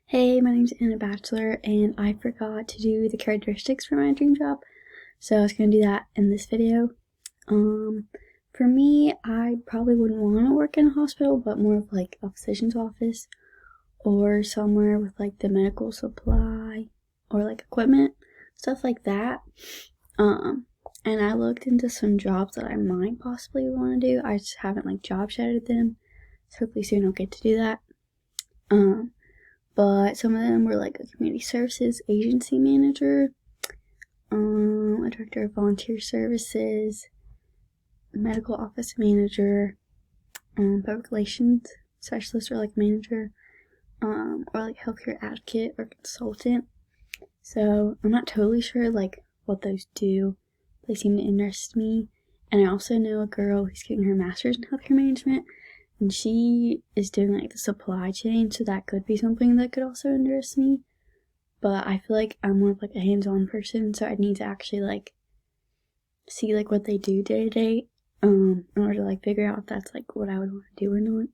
Hey, my name's Anna Bachelor, and I forgot to do the characteristics for my dream job, so I was gonna do that in this video. For me, I probably wouldn't want to work in a hospital, but more of like a physician's office or somewhere with like the medical supply or like equipment, stuff like that. And I looked into some jobs that I might possibly want to do. I just haven't like job shadowed them, so hopefully soon I'll get to do that. But some of them were like a community services agency manager, a director of volunteer services, medical office manager, public relations specialist or like manager, or like healthcare advocate or consultant. So I'm not totally sure like what those do. They seem to interest me. And I also know a girl who's getting her master's in healthcare management, and she is doing like the supply chain, so that could be something that could also interest me. But I feel like I'm more of like a hands-on person, so I'd need to actually like see like what they do day to day, in order to like figure out if that's like what I would want to do or not.